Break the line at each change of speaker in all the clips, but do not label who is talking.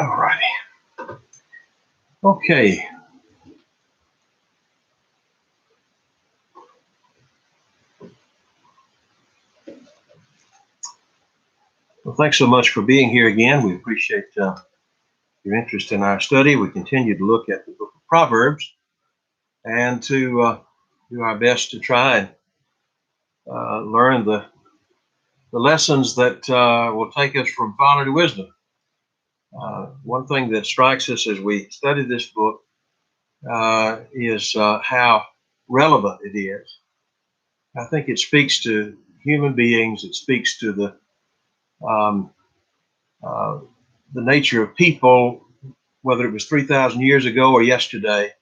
All righty. Okay. Well, thanks so much for being here again. We appreciate your interest in our study. We continue to look at the book of Proverbs and to do our best to try and learn the lessons that will take us from folly to wisdom. One thing that strikes us as we study this book is how relevant it is. I think it speaks to human beings. It speaks to the nature of people, whether it was 3,000 years ago or yesterday.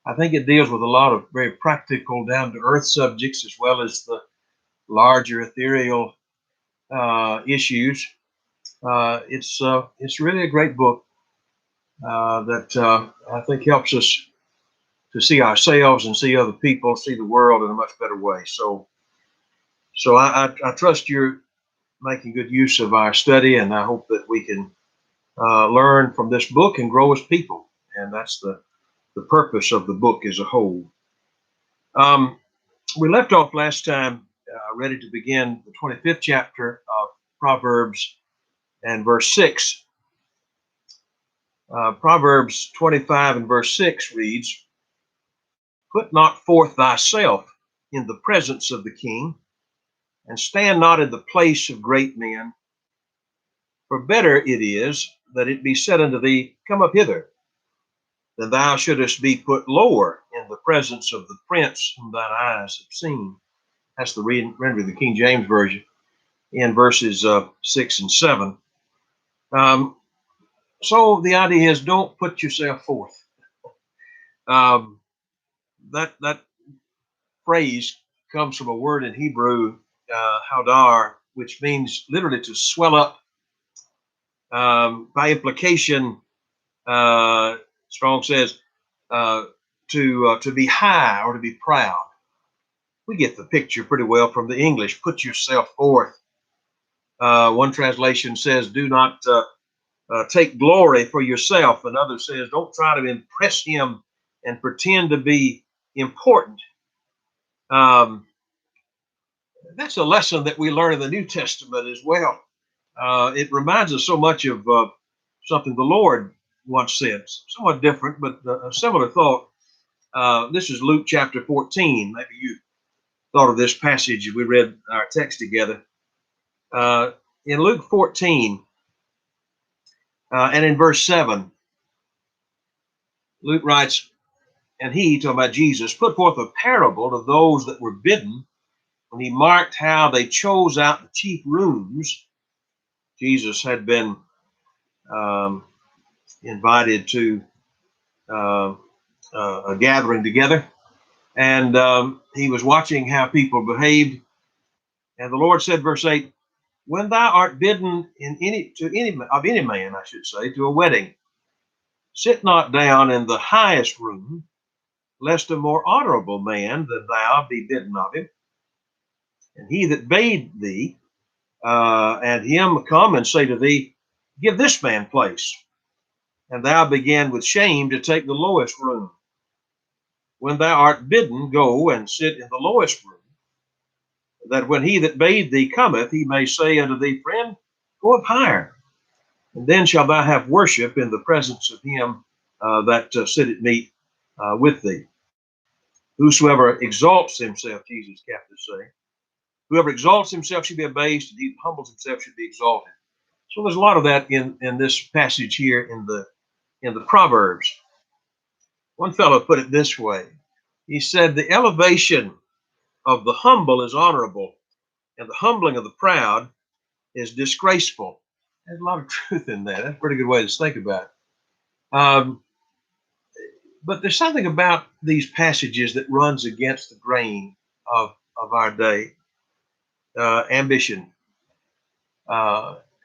I think it deals with a lot of very practical, down-to-earth subjects, as well as the larger ethereal issues. It's really a great book that I think helps us to see ourselves and see other people, see the world in a much better way. So I trust you're making good use of our study, and I hope that we can learn from this book and grow as people. And that's the purpose of the book as a whole. We left off last time ready to begin the 25th chapter of Proverbs and verse 6. Proverbs 25 and verse 6 reads, "Put not forth thyself in the presence of the king, and stand not in the place of great men. For better it is that it be said unto thee, Come up hither, than thou shouldest be put lower in the presence of the prince whom thine eyes have seen." That's the rendering of the King James Version in verses 6 and 7. So the idea is, don't put yourself forth. That phrase comes from a word in Hebrew, hadar, which means literally to swell up. By implication, Strong says to be high or to be proud. We get the picture pretty well from the English. Put yourself forth. One translation says, do not take glory for yourself. Another says, don't try to impress him and pretend to be important. That's a lesson that we learn in the New Testament as well. It reminds us so much of something the Lord once said, somewhat different, but a similar thought. This is Luke chapter 14. Maybe you thought of this passage as we read our text together. In Luke 14 and in verse 7, Luke writes, "And he," talking about Jesus, "put forth a parable to those that were bidden, when he marked how they chose out the chief rooms." Jesus had been invited to a gathering together, and he was watching how people behaved. And the Lord said, verse 8, "When thou art bidden of any man, I should say, to a wedding, sit not down in the highest room, lest a more honorable man than thou be bidden of him. And he that bade thee and him come and say to thee, Give this man place. And thou begin with shame to take the lowest room. When thou art bidden, go and sit in the lowest room, that when he that bade thee cometh, he may say unto thee, Friend, go up higher. And then shalt thou have worship in the presence of him that sitteth meat with thee. Whosoever exalts himself," Jesus kept to say, "whoever exalts himself should be abased, and he that humbles himself should be exalted." So there's a lot of that in this passage here in the Proverbs. One fellow put it this way. He said, "The elevation of the humble is honorable, and the humbling of the proud is disgraceful." There's a lot of truth in that. That's a pretty good way to think about it. But there's something about these passages that runs against the grain of our day. Ambition.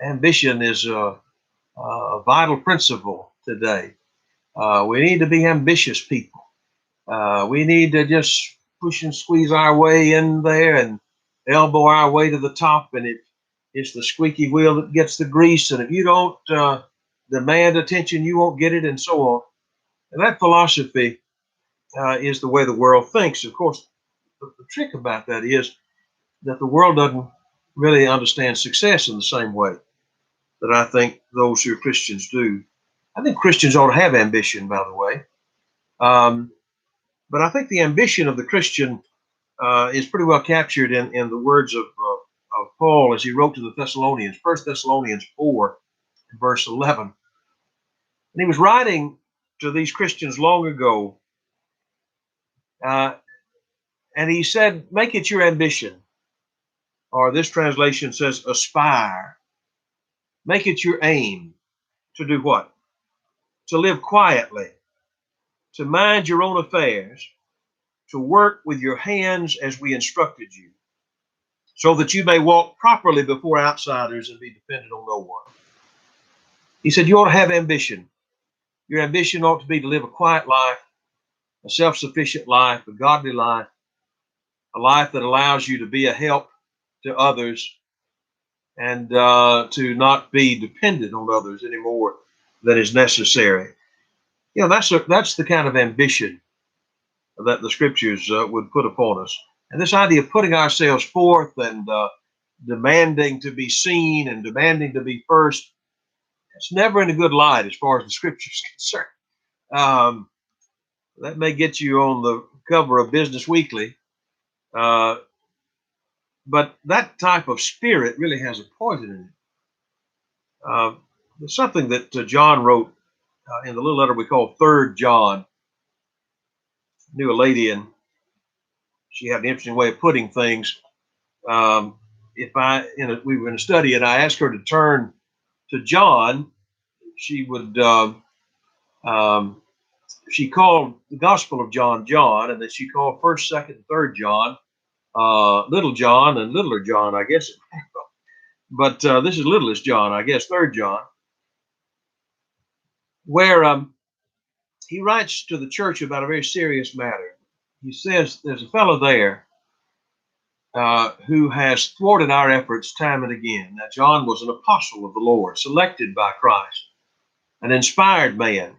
Ambition is a vital principle today. We need to be ambitious people. We need to just push and squeeze our way in there and elbow our way to the top, and it's the squeaky wheel that gets the grease. And if you don't demand attention, you won't get it, and so on. And that philosophy is the way the world thinks. Of course, the trick about that is that the world doesn't really understand success in the same way that I think those who are Christians do. I think Christians ought to have ambition, by the way. Um, but I think the ambition of the Christian is pretty well captured in the words of Paul as he wrote to the Thessalonians, 1 Thessalonians 4, verse 11. And he was writing to these Christians long ago, uh, and he said, make it your ambition, or this translation says, aspire. Make it your aim to do what? To live quietly, to mind your own affairs, to work with your hands as we instructed you, so that you may walk properly before outsiders and be dependent on no one. He said, you ought to have ambition. Your ambition ought to be to live a quiet life, a self-sufficient life, a godly life, a life that allows you to be a help to others and to not be dependent on others any more than is necessary. You know, that's the kind of ambition that the scriptures would put upon us. And this idea of putting ourselves forth and demanding to be seen and demanding to be first, it's never in a good light as far as the scriptures are concerned. That may get you on the cover of Business Weekly, but that type of spirit really has a poison in it. There's something that John wrote in the little letter we call 3rd John. I knew a lady, and she had an interesting way of putting things. If we were in a study and I asked her to turn to John, she would she called the Gospel of John John, and then she called 1st, 2nd, and 3rd John Little John and Littler John, I guess. But this is Littlest John, I guess, 3rd John, where he writes to the church about a very serious matter. He says there's a fellow there who has thwarted our efforts time and again. Now, John was an apostle of the Lord, selected by Christ, an inspired man,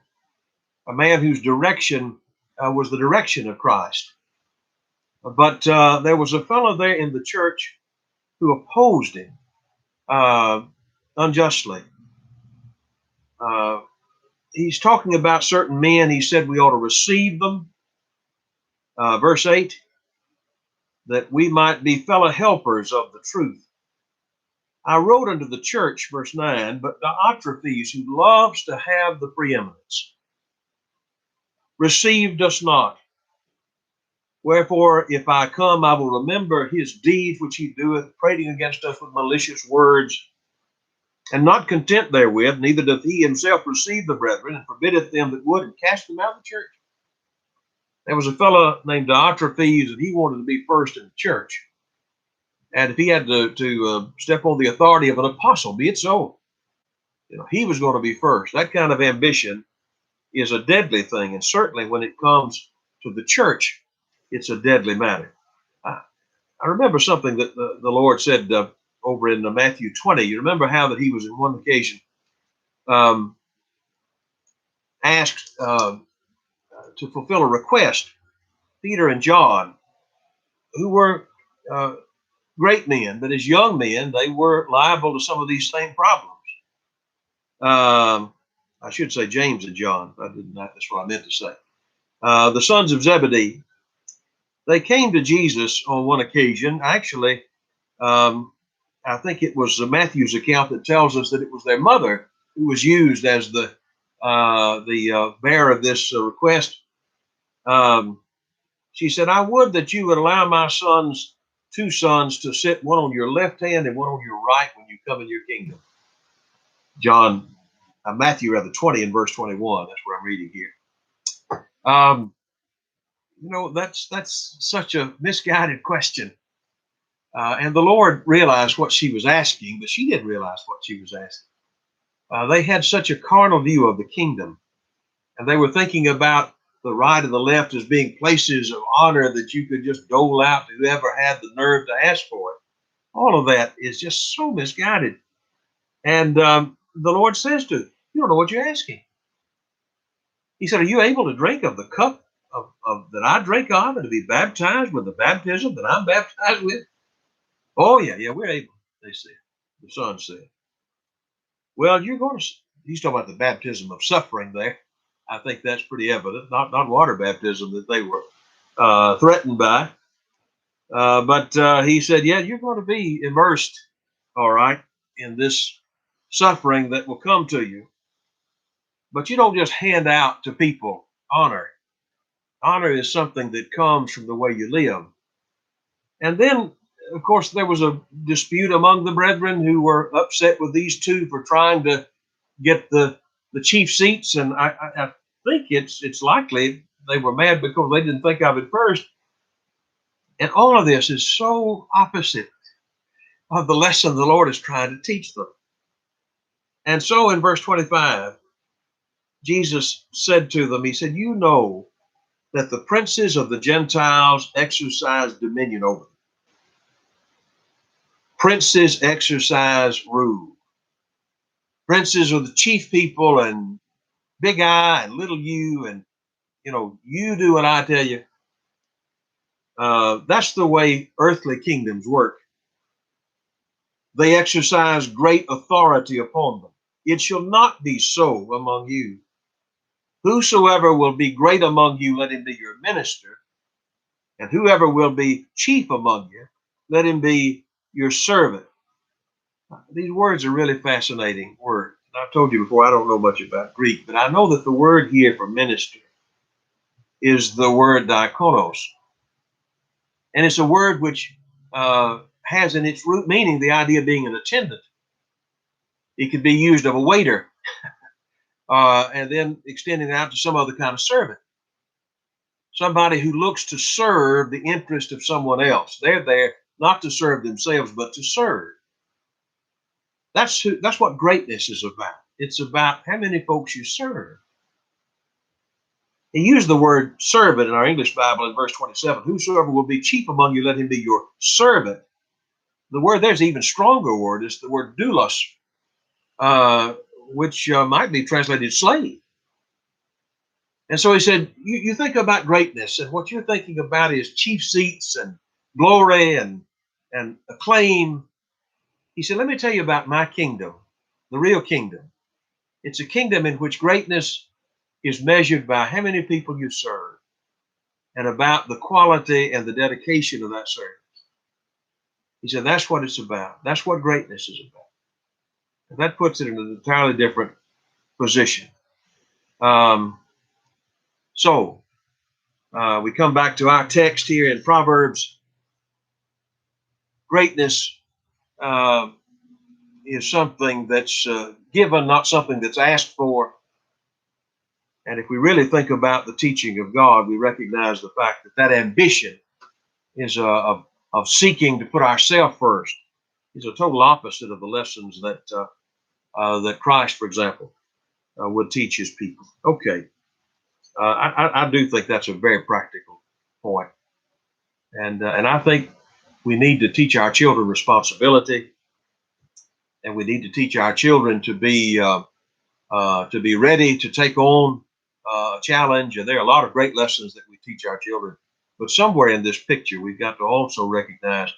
a man whose direction was the direction of Christ. But there was a fellow there in the church who opposed him unjustly. He's talking about certain men. He said we ought to receive them. Verse 8, that we might be fellow helpers of the truth. I wrote unto the church, verse 9, but Diotrephes, who loves to have the preeminence, received us not. Wherefore, if I come, I will remember his deeds which he doeth, prating against us with malicious words, and not content therewith, neither doth he himself receive the brethren, and forbiddeth them that would, and cast them out of the church. There was a fellow named Diotrephes, and he wanted to be first in the church. And if he had to step on the authority of an apostle, be it so. You know, he was going to be first. That kind of ambition is a deadly thing, and certainly when it comes to the church, it's a deadly matter. I remember something that the Lord said over in Matthew 20. You remember how that he was in one occasion asked to fulfill a request. Peter and John, who were great men, but as young men, they were liable to some of these same problems. I should say James and John. That's what I meant to say. The sons of Zebedee, they came to Jesus on one occasion. Actually, I think it was Matthew's account that tells us that it was their mother who was used as the bearer of this request. She said, I would that you would allow my two sons to sit, one on your left hand and one on your right when you come in your kingdom. Matthew 20 and verse 21. That's where I'm reading here. That's such a misguided question. And the Lord realized what she was asking, but she didn't realize what she was asking. They had such a carnal view of the kingdom, and they were thinking about the right and the left as being places of honor that you could just dole out to whoever had the nerve to ask for it. All of that is just so misguided. And the Lord says to You don't know what you're asking. He said, are you able to drink of the cup of that I drink of and to be baptized with the baptism that I'm baptized with? Oh, yeah, we're able, they said. The son said, well, you're going to, he's talking about the baptism of suffering there. I think that's pretty evident, not water baptism that they were threatened by. But he said, yeah, you're going to be immersed, all right, in this suffering that will come to you. But you don't just hand out to people honor. Honor is something that comes from the way you live. And then, of course, there was a dispute among the brethren who were upset with these two for trying to get the chief seats. And I think it's likely they were mad because they didn't think of it first. And all of this is so opposite of the lesson the Lord is trying to teach them. And so in verse 25, Jesus said to them, he said, you know that the princes of the Gentiles exercise dominion over them. Princes exercise rule. Princes are the chief people, and big I and little you, and you do what I tell you. That's the way earthly kingdoms work. They exercise great authority upon them. It shall not be so among you. Whosoever will be great among you, let him be your minister. And whoever will be chief among you, let him be your servant. These words are really fascinating words. I've told you before, I don't know much about Greek, but I know that the word here for minister is the word diakonos. And it's a word which has in its root meaning the idea of being an attendant. It could be used of a waiter, and then extending out to some other kind of servant. Somebody who looks to serve the interest of someone else. They're there not to serve themselves, but to serve. That's what greatness is about. It's about how many folks you serve. He used the word servant in our English Bible in verse 27. Whosoever will be chief among you, let him be your servant. The word there's an even stronger word. It's the word doulos, which might be translated slave. And so he said, you think about greatness, and what you're thinking about is chief seats and glory and acclaim. He said, let me tell you about my kingdom, the real kingdom. It's a kingdom in which greatness is measured by how many people you serve and about the quality and the dedication of that service. He said, that's what it's about. That's what greatness is about. And that puts it in an entirely different position. So we come back to our text here in Proverbs. Greatness is something that's given, not something that's asked for. And if we really think about the teaching of God, we recognize the fact that ambition is of seeking to put ourselves first. Is a total opposite of the lessons that that Christ, for example, would teach his people. Okay, I do think that's a very practical point, and I think we need to teach our children responsibility, and we need to teach our children to be ready to take on a challenge. And there are a lot of great lessons that we teach our children, but somewhere in this picture, we've got to also recognize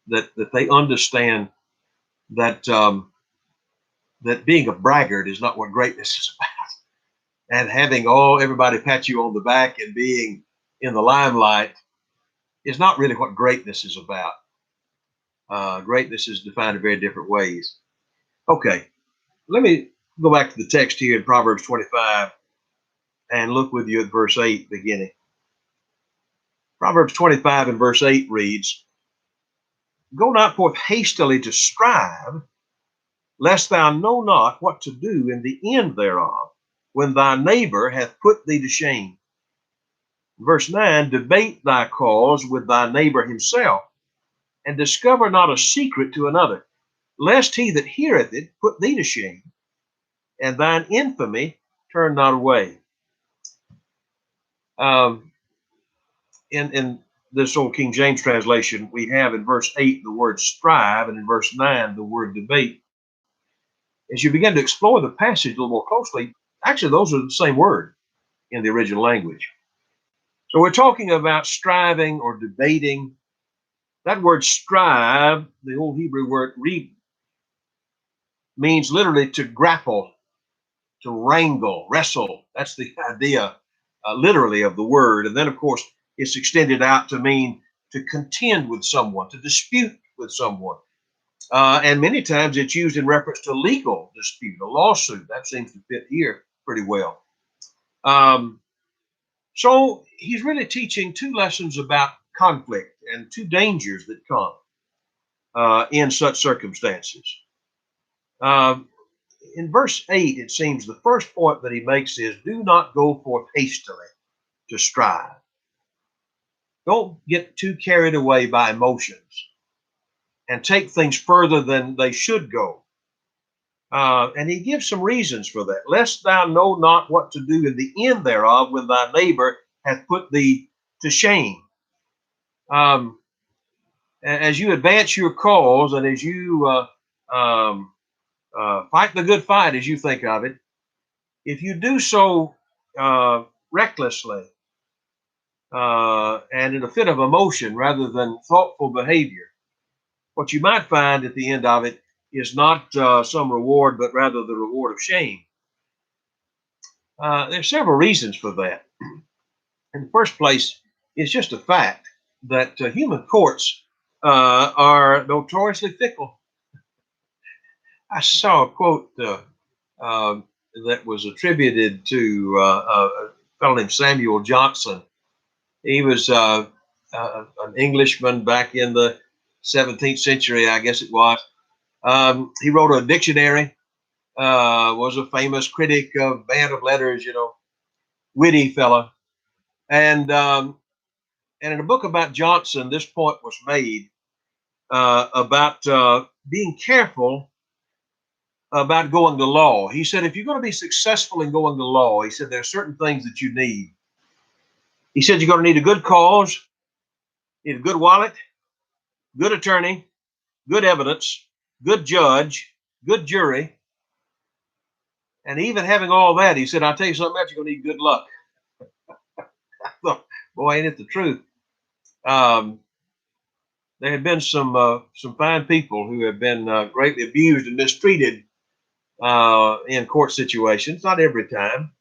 that they understand that that being a braggart is not what greatness is about, and having everybody pat you on the back and being in the limelight is not really what greatness is about. Greatness is defined in very different ways. Okay, let me go back to the text here in Proverbs 25 and look with you at verse 8 beginning. Proverbs 25 and verse 8 reads, go not forth hastily to strive, lest thou know not what to do in the end thereof, when thy neighbor hath put thee to shame. Verse 9, debate thy cause with thy neighbor himself, and discover not a secret to another, lest he that heareth it put thee to shame, and thine infamy turn not away. In this old King James translation, we have in verse 8 the word strive, and in verse 9 the word debate. As you begin to explore the passage a little more closely, actually, those are the same word in the original language. So we're talking about striving or debating. That word strive, the old Hebrew word reeb, means literally to grapple, to wrangle, wrestle. That's the idea, literally, of the word. And then, of course, it's extended out to mean to contend with someone, to dispute with someone. And many times it's used in reference to legal dispute, a lawsuit. That seems to fit here pretty well. So he's really teaching two lessons about conflict and two dangers that come in such circumstances. In verse 8, it seems the first point that he makes is do not go forth hastily to strive. Don't get too carried away by emotions and take things further than they should go. And he gives some reasons for that. Lest thou know not what to do in the end thereof when thy neighbor hath put thee to shame. As you advance your cause and as you fight the good fight, as you think of it, if you do so recklessly and in a fit of emotion rather than thoughtful behavior, what you might find at the end of it is not some reward, but rather the reward of shame. There's several reasons for that. In the first place, it's just a fact that human courts are notoriously fickle. I saw a quote that was attributed to a fellow named Samuel Johnson. He was an Englishman back in the 17th century, I guess it was. He wrote a dictionary, was a famous critic of man of letters, witty fellow. And in a book about Johnson, this point was made about being careful about going to law. He said, if you're going to be successful in going to law, he said, there are certain things that you need. He said, you're going to need a good cause, need a good wallet, good attorney, good evidence, good judge, good jury. And even having all that, he said, I'll tell you something else, you're going to need good luck. I thought, boy, ain't it the truth? There have been some fine people who have been greatly abused and mistreated in court situations, not every time,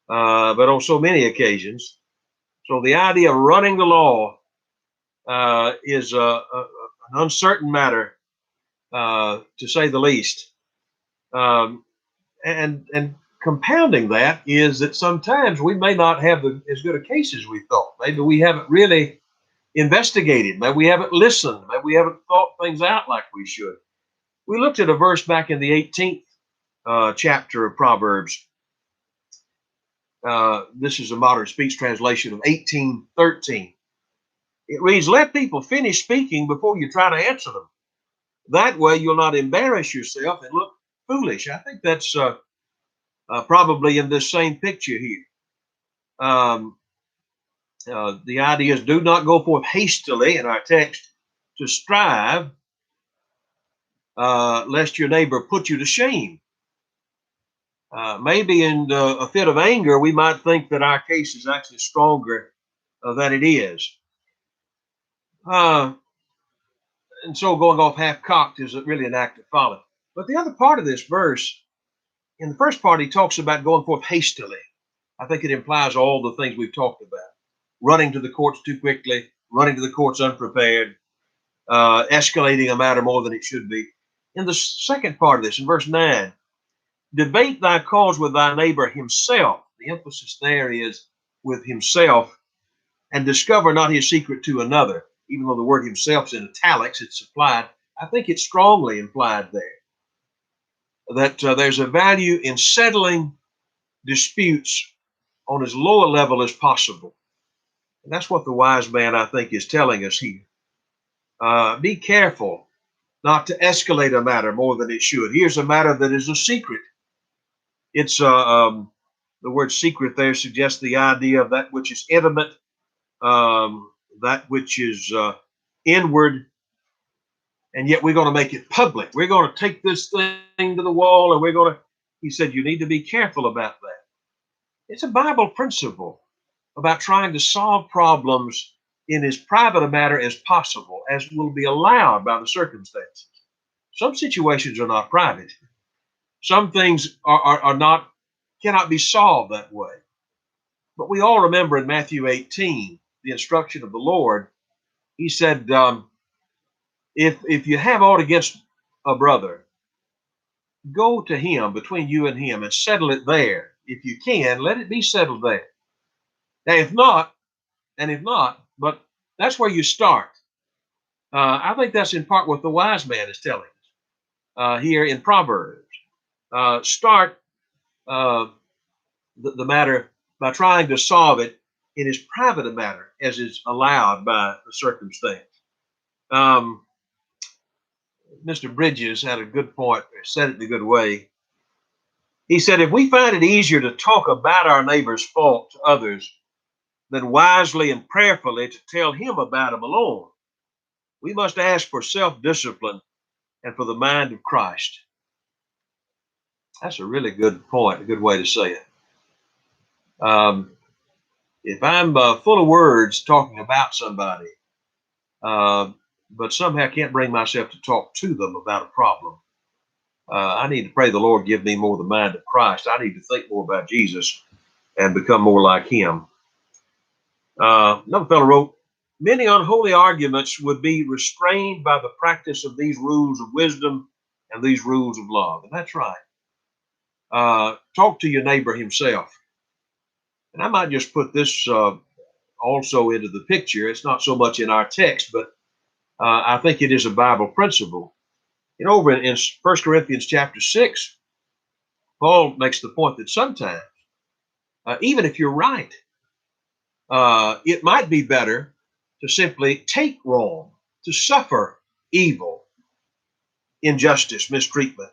but on so many occasions. So the idea of running the law is an uncertain matter, to say the least. And compounding that is that sometimes we may not have as good a case as we thought. Maybe we haven't really investigated. Maybe we haven't listened. Maybe we haven't thought things out like we should. We looked at a verse back in the 18th chapter of Proverbs. This is a modern speech translation of 18:13. It reads, let people finish speaking before you try to answer them. That way you'll not embarrass yourself and look foolish. I think that's probably in this same picture here. The idea is do not go forth hastily in our text to strive, lest your neighbor put you to shame. Maybe in a fit of anger, we might think that our case is actually stronger than it is. And so going off half-cocked is really an act of folly. But the other part of this verse, in the first part, he talks about going forth hastily. I think it implies all the things we've talked about. Running to the courts too quickly, running to the courts unprepared, escalating a matter more than it should be. In the second part of this, in verse 9, debate thy cause with thy neighbor himself. The emphasis there is with himself, and discover not his secret to another. Even though the word himself is in italics, it's supplied. I think it's strongly implied there that there's a value in settling disputes on as low a level as possible. And that's what the wise man, I think, is telling us here. Be careful not to escalate a matter more than it should. Here's a matter that is a secret. It's the word secret there suggests the idea of that which is intimate, that which is inward, and yet we're going to make it public. We're going to take this thing to the wall, and we're going to. He said, you need to be careful about that. It's a Bible principle about trying to solve problems in as private a manner as possible, as will be allowed by the circumstances. Some situations are not private. Some things are not, cannot be solved that way. But we all remember in Matthew 18, the instruction of the Lord. He said, if you have aught against a brother, go to him, between you and him, and settle it there. If you can, let it be settled there. Now, if not, but that's where you start. I think that's in part what the wise man is telling us here in Proverbs. Start the matter by trying to solve it in as private a manner as is allowed by the circumstance. Mr. Bridges had a good point, said it in a good way. He said, if we find it easier to talk about our neighbor's fault to others than wisely and prayerfully to tell him about him alone, we must ask for self-discipline and for the mind of Christ. That's a really good point, a good way to say it. If I'm full of words talking about somebody, but somehow can't bring myself to talk to them about a problem, I need to pray the Lord give me more the mind of Christ. I need to think more about Jesus and become more like him. Another fellow wrote, many unholy arguments would be restrained by the practice of these rules of wisdom and these rules of love. And that's right. Talk to your neighbor himself. And I might just put this also into the picture. It's not so much in our text, but I think it is a Bible principle. You know, over in 1 Corinthians chapter 6, Paul makes the point that sometimes, even if you're right, it might be better to simply take wrong, to suffer evil, injustice, mistreatment,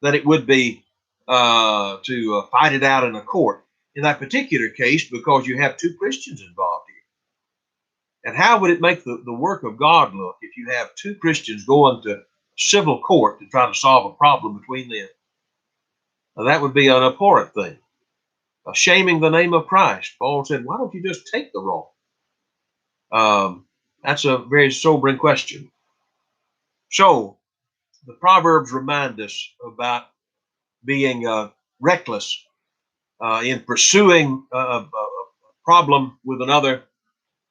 than it would be to fight it out in a court. In that particular case, because you have two Christians involved here. And how would it make the work of God look if you have two Christians going to civil court to try to solve a problem between them? Now, that would be an abhorrent thing. Shaming the name of Christ. Paul said, why don't you just take the wrong? That's a very sobering question. So, the Proverbs remind us about being reckless in pursuing a problem with another,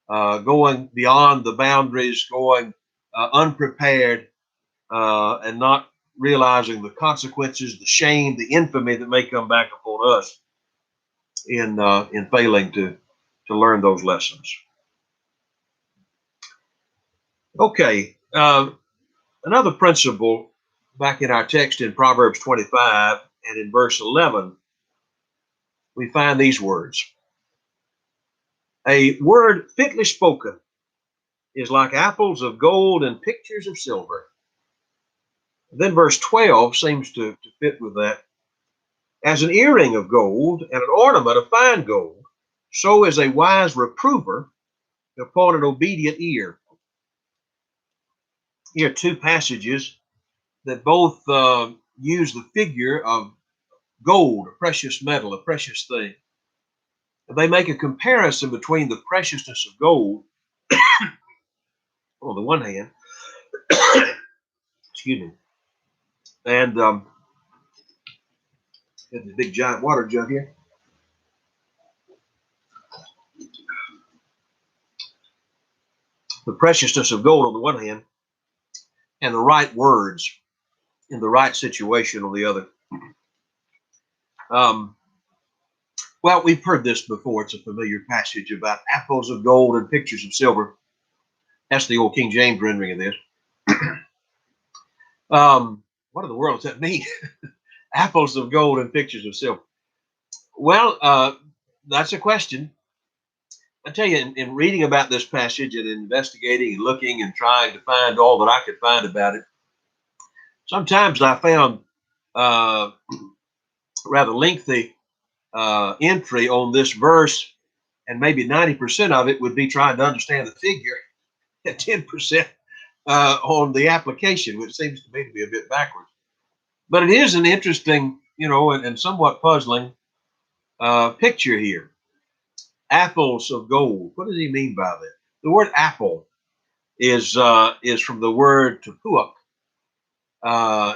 going beyond the boundaries, going unprepared, and not realizing the consequences, the shame, the infamy that may come back upon us in failing to learn those lessons. Okay, another principle back in our text in Proverbs 25 and in verse 11, we find these words. A word fitly spoken is like apples of gold and pictures of silver. Then verse 12 seems to fit with that. As an earring of gold and an ornament of fine gold, so is a wise reprover upon an obedient ear. Here are two passages that both use the figure of gold, a precious metal, a precious thing. They make a comparison between the preciousness of gold on the one hand, excuse me, and got the big giant water jug here. The preciousness of gold on the one hand, and the right words in the right situation on the other. Well, we've heard this before. It's a familiar passage about apples of gold and pictures of silver. That's the old King James rendering of this. What in the world does that mean? Apples of gold and pictures of silver. Well, that's a question. I tell you, in reading about this passage and investigating and looking and trying to find all that I could find about it, sometimes I found rather lengthy entry on this verse, and maybe 90% of it would be trying to understand the figure, and 10% on the application, which seems to me to be a bit backwards. But it is an interesting, and somewhat puzzling picture here. Apples of gold. What does he mean by that? The word apple is from the word tepuach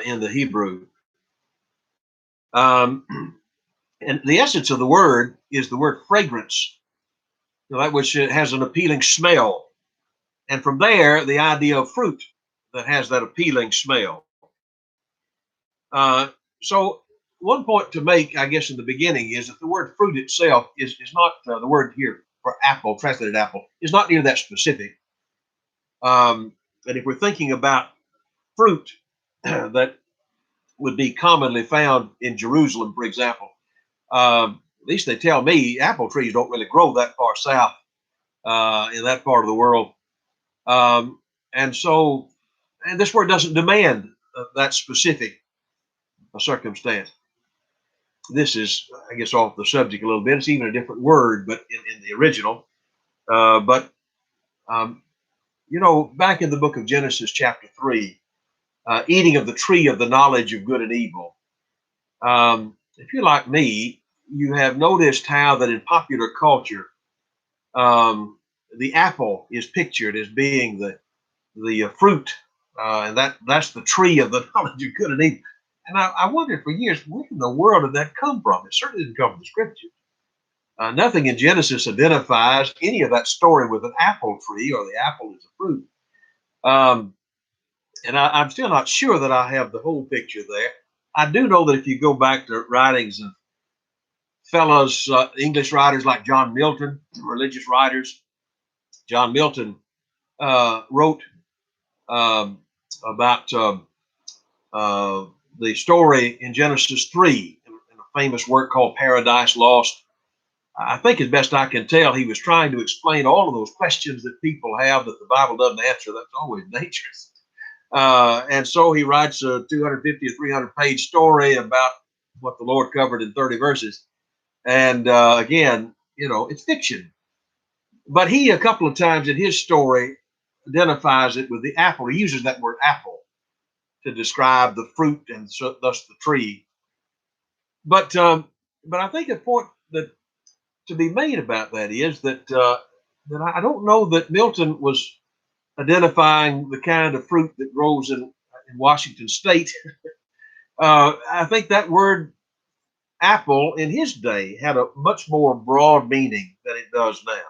in the Hebrew. Um, and the essence of the word is the word fragrance, that which has an appealing smell. And from there, the idea of fruit that has that appealing smell. So one point to make, I guess, in the beginning is that the word fruit itself is not the word here for apple, translated apple, is not near that specific. And if we're thinking about fruit that would be commonly found in Jerusalem, for example, at least they tell me apple trees don't really grow that far south in that part of the world. And so, and this word doesn't demand that specific circumstance. This is, I guess, off the subject a little bit. It's even a different word, but in the original. But back in the book of Genesis, chapter 3, eating of the tree of the knowledge of good and evil. If you're like me, you have noticed how that in popular culture, the apple is pictured as being the fruit, and that's the tree of the knowledge of good and evil. And I wondered for years, where in the world did that come from? It certainly didn't come from the scriptures. Nothing in Genesis identifies any of that story with an apple tree or the apple is a fruit. And I'm still not sure that I have the whole picture there. I do know that if you go back to writings of fellows, English writers like John Milton, religious writers, John Milton wrote about the story in Genesis 3 in a famous work called Paradise Lost. I think, as best I can tell, he was trying to explain all of those questions that people have that the Bible doesn't answer. That's always dangerous. And so he writes a 250 or 300 page story about what the Lord covered in 30 verses. And again, it's fiction. But he, a couple of times in his story, identifies it with the apple. He uses that word apple to describe the fruit and so, thus the tree. But I think a point that to be made about that is that I don't know that Milton was identifying the kind of fruit that grows in Washington State. I think that word apple in his day had a much more broad meaning than it does now.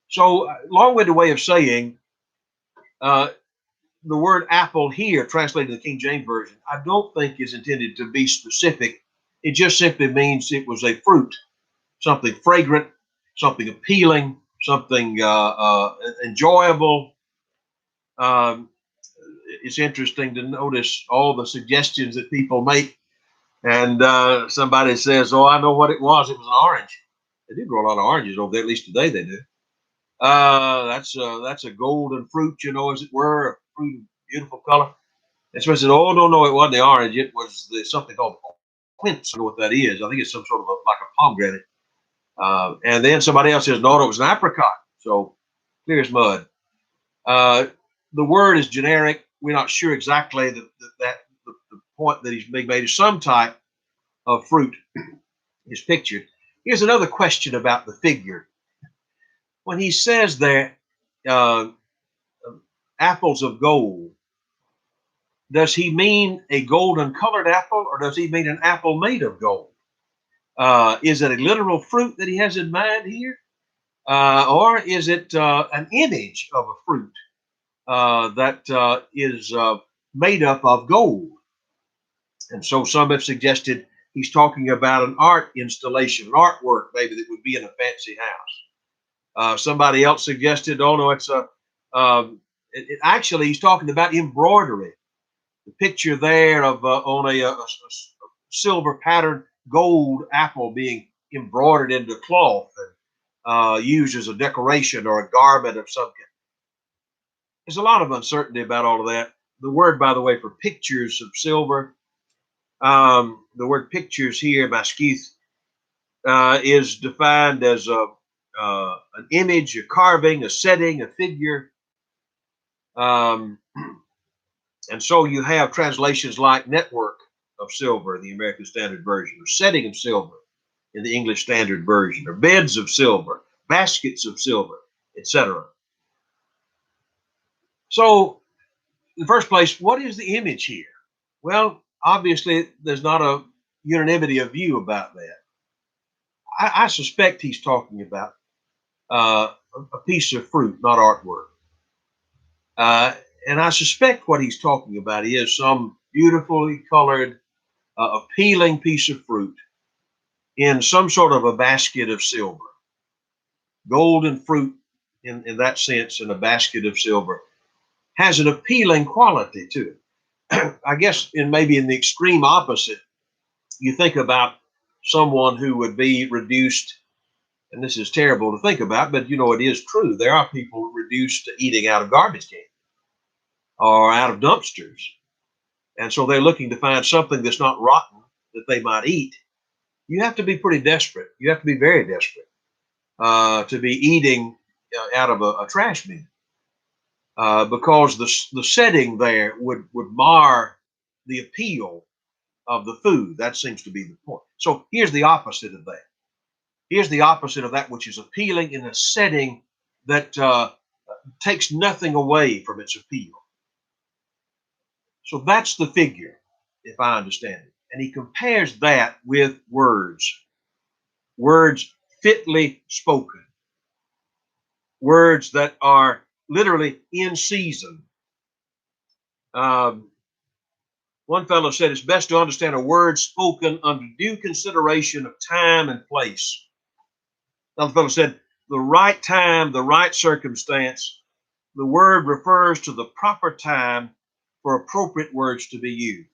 So, long-winded way of saying the word apple here, translated in the King James Version, I don't think is intended to be specific. It just simply means it was a fruit, something fragrant, something appealing, something enjoyable. It's interesting to notice all the suggestions that people make. And somebody says, "Oh, I know what it was. It was an orange." They do grow a lot of oranges over there, at least today they do. That's a golden fruit, as it were, a fruit of beautiful color. And somebody said, "Oh, no, it wasn't the orange. It was something called quince." I don't know what that is. I think it's some sort of like a pomegranate. And then somebody else says, "No, it was an apricot." So clear as mud. The word is generic. We're not sure exactly the point that he's being made is some type of fruit is pictured. Here's another question about the figure. When he says there, uh, apples of gold, does he mean a golden colored apple or does he mean an apple made of gold? Is it a literal fruit that he has in mind here? Or is it an image of a fruit that is made up of gold? And so some have suggested he's talking about an art installation, an artwork maybe that would be in a fancy house. Somebody else suggested, "Oh no, it's actually he's talking about embroidery." The picture there of on a silver patterned gold apple being embroidered into cloth and used as a decoration or a garment of some kind. There's a lot of uncertainty about all of that. The word, by the way, for pictures of silver, the word pictures here, maskith, is defined as an image, a carving, a setting, a figure. Um, and so you have translations like network of silver in the American Standard Version, or setting of silver in the English Standard Version, or beds of silver, baskets of silver, etc. So, in the first place, what is the image here? Well, obviously, there's not a unanimity of view about that. I suspect he's talking about a piece of fruit, not artwork. And I suspect what he's talking about is some beautifully colored, appealing piece of fruit in some sort of a basket of silver. Golden fruit, in that sense, in a basket of silver, has an appealing quality to it. I guess maybe in the extreme opposite, you think about someone who would be reduced, and this is terrible to think about, but it is true. There are people reduced to eating out of garbage cans or out of dumpsters. And so they're looking to find something that's not rotten that they might eat. You have to be pretty desperate. You have to be very desperate to be eating out of a trash bin, because the setting there would mar the appeal of the food. That seems to be the point. So here's the opposite of that. Here's the opposite of that which is appealing in a setting that takes nothing away from its appeal. So that's the figure, if I understand it. And he compares that with words fitly spoken, words that are literally in season. One fellow said it's best to understand a word spoken under due consideration of time and place. Another fellow said the right time, the right circumstance. The word refers to the proper time for appropriate words to be used.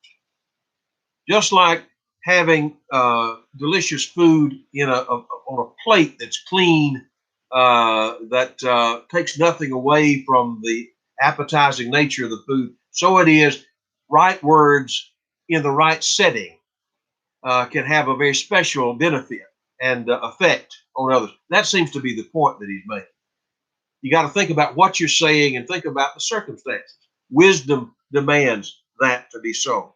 Just like having delicious food on a plate that's clean, that takes nothing away from the appetizing nature of the food, so it is right words in the right setting can have a very special benefit and effect on others. That seems to be the point that he's making. You got to think about what you're saying and think about the circumstances. Wisdom demands that to be so.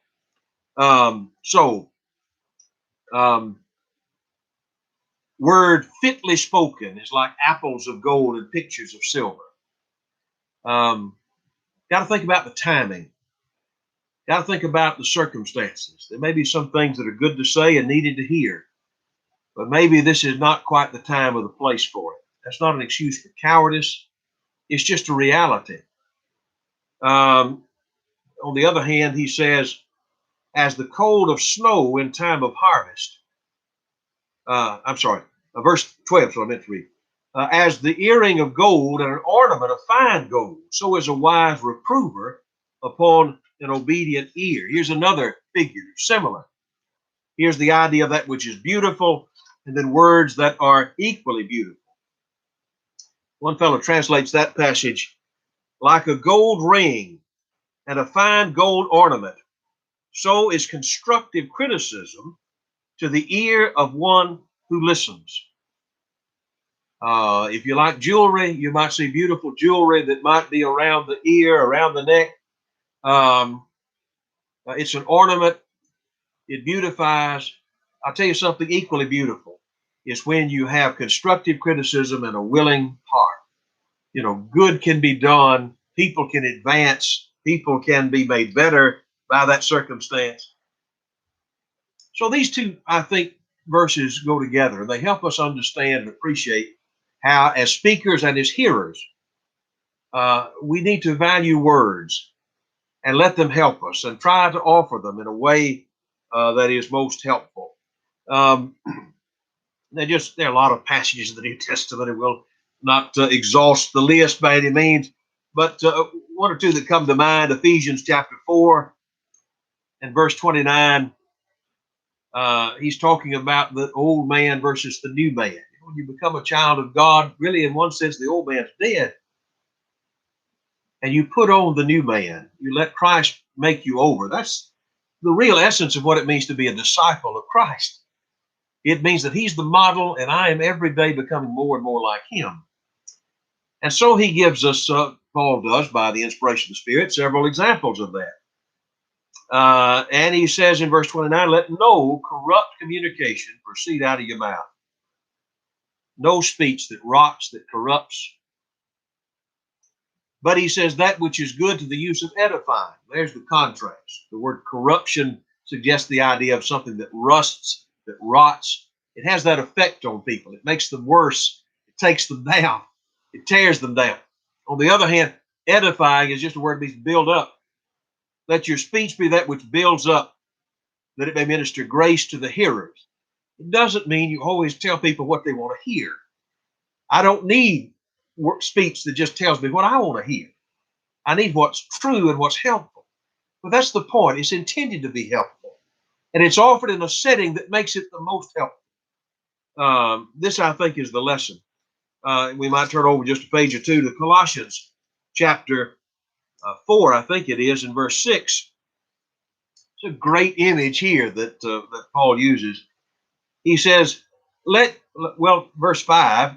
Word fitly spoken is like apples of gold and pictures of silver. Got to think about the timing. Got to think about the circumstances. There may be some things that are good to say and needed to hear, but maybe this is not quite the time or the place for it. That's not an excuse for cowardice. It's just a reality. On the other hand, he says, as the cold of snow in time of harvest. Verse 12, so I meant to read. As the earring of gold and an ornament of fine gold, so is a wise reprover upon an obedient ear. Here's another figure, similar. Here's the idea of that which is beautiful, and then words that are equally beautiful. One fellow translates that passage like a gold ring and a fine gold ornament. So is constructive criticism to the ear of one who listens. If you like jewelry, you might see beautiful jewelry that might be around the ear, around the neck. It's an ornament. It beautifies. I'll tell you something equally beautiful is when you have constructive criticism and a willing heart. Good can be done. People can advance. People can be made better by that circumstance. So these two, I think, verses go together. They help us understand and appreciate how, as speakers and as hearers, we need to value words and let them help us and try to offer them in a way that is most helpful. There are a lot of passages in the New Testament, and we'll not exhaust the list by any means, but one or two that come to mind: Ephesians chapter 4 and verse 29. He's talking about the old man versus the new man. When you become a child of God, really, in one sense, the old man's dead. And you put on the new man. You let Christ make you over. That's the real essence of what it means to be a disciple of Christ. It means that he's the model, and I am every day becoming more and more like him. And so he gives us, Paul does, by the inspiration of the Spirit, several examples of that. And he says in verse 29, let no corrupt communication proceed out of your mouth. No speech that rots, that corrupts. But he says that which is good to the use of edifying. There's the contrast. The word corruption suggests the idea of something that rusts, that rots. It has that effect on people. It makes them worse. It takes them down. It tears them down. On the other hand, edifying is just a word that means build up. Let your speech be that which builds up, that it may minister grace to the hearers. It doesn't mean you always tell people what they want to hear. I don't need speech that just tells me what I want to hear. I need what's true and what's helpful. But that's the point. It's intended to be helpful. And it's offered in a setting that makes it the most helpful. This, I think, is the lesson. We might turn over just a page or two to Colossians chapter 4, I think it is, in verse 6. It's a great image here that Paul uses. He says, verse 5,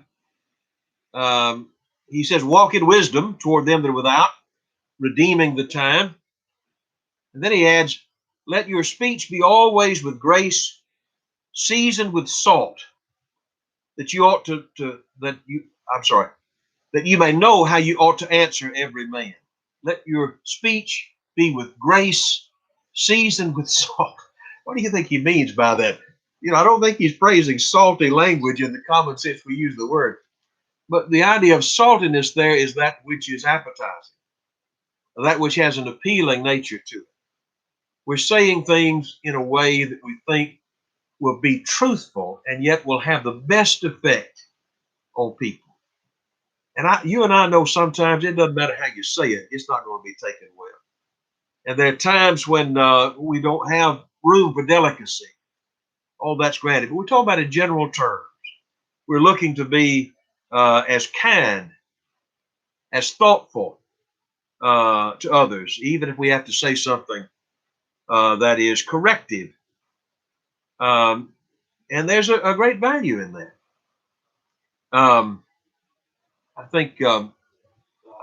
he says, walk in wisdom toward them that are without, redeeming the time. And then he adds, let your speech be always with grace, seasoned with salt, that you ought that you may know how you ought to answer every man. Let your speech be with grace, seasoned with salt. What do you think he means by that? I don't think he's praising salty language in the common sense we use the word. But the idea of saltiness there is that which is appetizing, that which has an appealing nature to it. We're saying things in a way that we think will be truthful and yet will have the best effect on people. And you and I know sometimes it doesn't matter how you say it, it's not going to be taken well. And there are times when we don't have room for delicacy. All that's granted. But we're talking about in general terms. We're looking to be as kind, as thoughtful to others, even if we have to say something that is corrective. And there's a great value in that. I think I've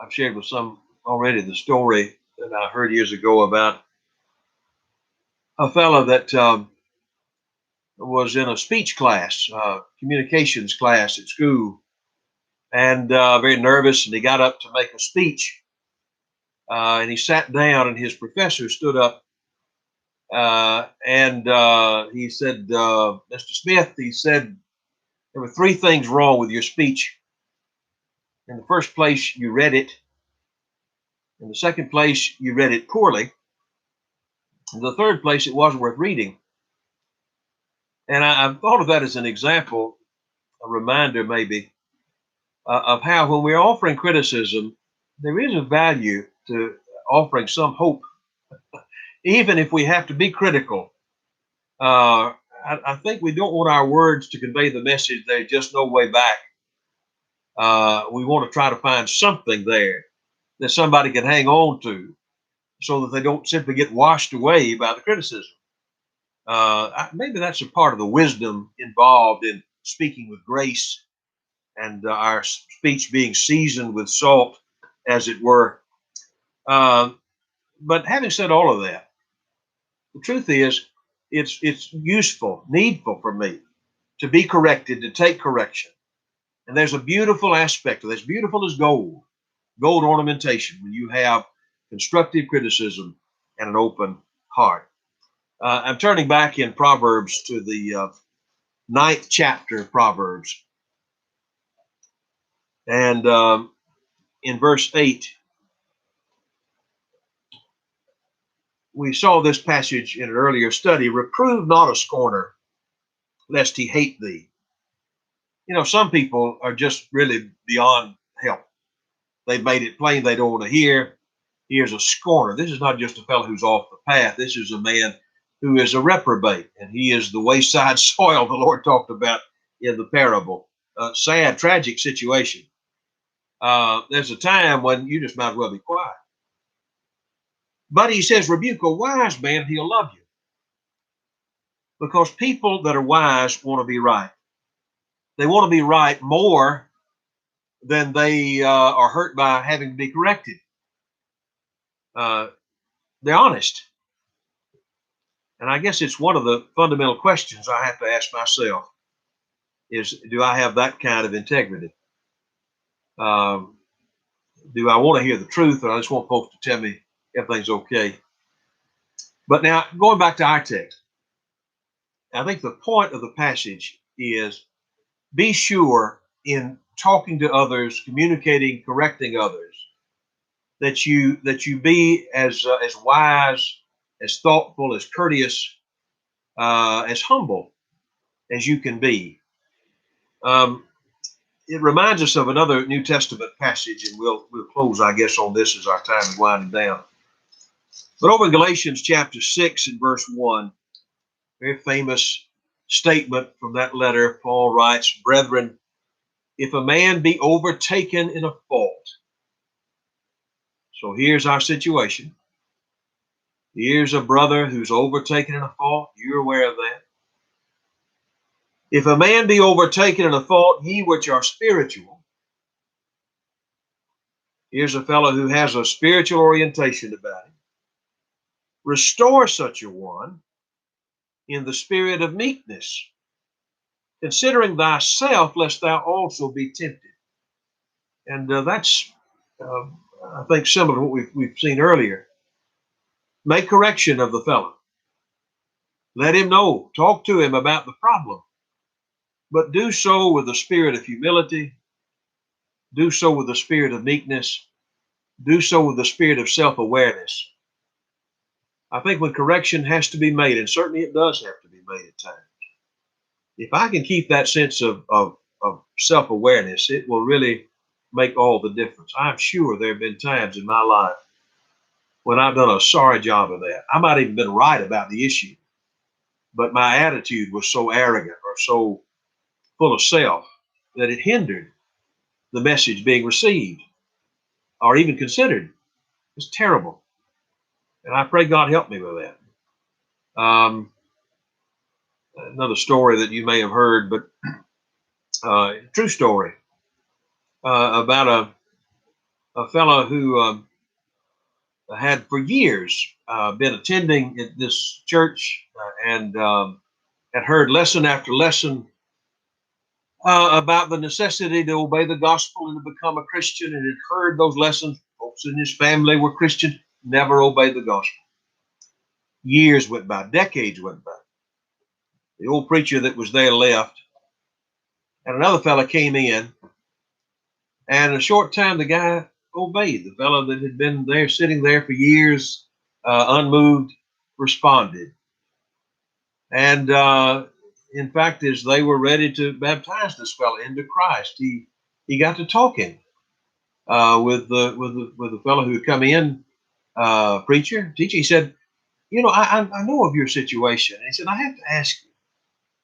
shared with some already the story that I heard years ago about a fellow that was in a speech class, communications class at school, and very nervous, and he got up to make a speech, and he sat down, and his professor stood up, and he said, Mr. Smith, he said, there were three things wrong with your speech. In the first place, you read it. In the second place, you read it poorly. In the third place, it wasn't worth reading. And I've thought of that as an example, a reminder maybe, of how when we're offering criticism, there is a value to offering some hope, even if we have to be critical. I think we don't want our words to convey the message there's just no way back. We want to try to find something there that somebody can hang on to so that they don't simply get washed away by the criticism. Maybe that's a part of the wisdom involved in speaking with grace and our speech being seasoned with salt, as it were. But having said all of that, the truth is, it's useful, needful for me to be corrected, to take correction. And there's a beautiful aspect of this, beautiful as gold ornamentation, when you have constructive criticism and an open heart. I'm turning back in Proverbs to the 9th chapter of Proverbs. And in verse 8, we saw this passage in an earlier study. Reprove not a scorner, lest he hate thee. Some people are just really beyond help. They've made it plain they don't want to hear. Here's a scorner. This is not just a fellow who's off the path. This is a man who is a reprobate, and he is the wayside soil the Lord talked about in the parable. Sad, tragic situation. There's a time when you just might as well be quiet. But he says, rebuke a wise man, he'll love you. Because people that are wise want to be right. They want to be right more then they are hurt by having to be corrected. They're honest. And I guess it's one of the fundamental questions I have to ask myself is, do I have that kind of integrity? Um, do I want to hear the truth, or I just want folks to tell me everything's okay? But now, going back to our text, I think the point of the passage is be sure in talking to others, communicating, correcting others, that you be as wise, as thoughtful, as courteous, as humble as you can be. Um, it reminds us of another New Testament passage, and we'll close, I guess, on this as our time is winding down. But over in Galatians chapter 6 and verse 1, very famous statement from that letter, Paul writes, "Brethren, if a man be overtaken in a fault," so here's our situation. Here's a brother who's overtaken in a fault. You're aware of that. If a man be overtaken in a fault, ye which are spiritual. Here's a fellow who has a spiritual orientation about him. Restore such a one in the spirit of meekness, considering thyself, lest thou also be tempted. And that's, I think, similar to what we've seen earlier. Make correction of the fellow. Let him know. Talk to him about the problem. But do so with the spirit of humility. Do so with the spirit of meekness. Do so with the spirit of self-awareness. I think when correction has to be made, and certainly it does have to be made at times, if I can keep that sense of self-awareness, it will really make all the difference. I'm sure there have been times in my life when I've done a sorry job of that. I might have even been right about the issue, but my attitude was so arrogant or so full of self that it hindered the message being received or even considered. It's terrible. And I pray God help me with that. Another story that you may have heard, but true story about a fellow who had for years been attending this church and had heard lesson after lesson about the necessity to obey the gospel and to become a Christian, and had heard those lessons. Folks in his family were Christians, never obeyed the gospel. Years went by, decades went by. The old preacher that was there left, and another fellow came in, and in a short time the guy obeyed. The fellow that had been there, sitting there for years, unmoved, responded. And in fact, as they were ready to baptize this fellow into Christ, he got to talking with the fellow who had come in, preacher, teacher. He said, "You know, I know of your situation." And he said, "I have to ask you."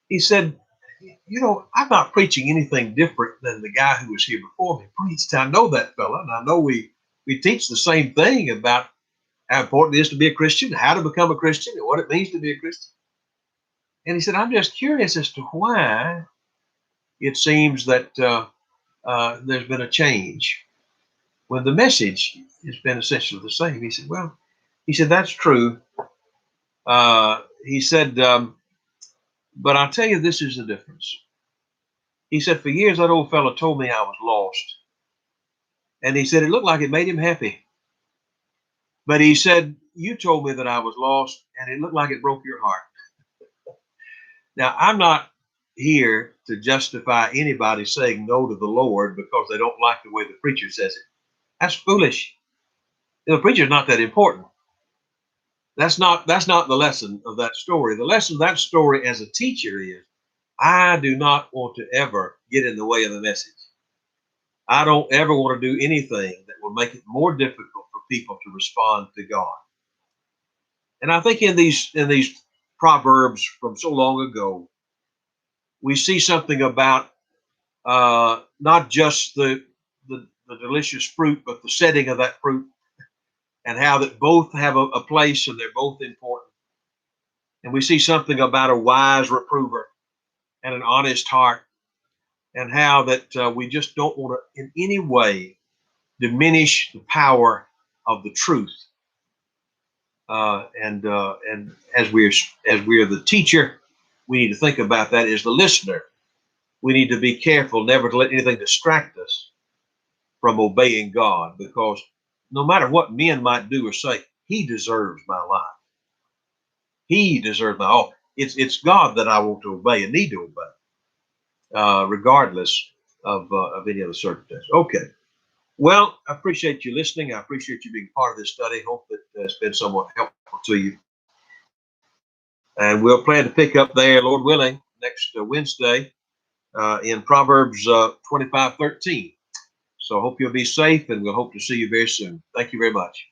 He said, "You know, I'm not preaching anything different than the guy who was here before me preached. I know that fellow, and I know we teach the same thing about how important it is to be a Christian, how to become a Christian, and what it means to be a Christian." And he said, "I'm just curious as to why it seems that there's been a change when the message has been essentially the same." He said, "Well," he said, "that's true." He said, "But I'll tell you, this is the difference." He said, "For years, that old fellow told me I was lost. And he said, it looked like it made him happy. But he said, you told me that I was lost, and it looked like it broke your heart." Now, I'm not here to justify anybody saying no to the Lord because they don't like the way the preacher says it. That's foolish. The preacher's not that important. That's not the lesson of that story. The lesson of that story as a teacher is, I do not want to ever get in the way of the message. I don't ever want to do anything that will make it more difficult for people to respond to God. And I think in these proverbs from so long ago, we see something about not just the delicious fruit, but the setting of that fruit, and how that both have a place and they're both important. And we see something about a wise reprover and an honest heart. and how that we just don't want to in any way diminish the power of the truth. And as we're the teacher, we need to think about that. As the listener, we need to be careful never to let anything distract us from obeying God, because no matter what men might do or say, He deserves my life. He deserves my all. It's God that I want to obey and need to obey, regardless of any other circumstance. Okay. Well, I appreciate you listening. I appreciate you being part of this study. Hope that it's been somewhat helpful to you. And we'll plan to pick up there, Lord willing, next Wednesday in Proverbs 25:13. So I hope you'll be safe, and we'll hope to see you very soon. Thank you very much.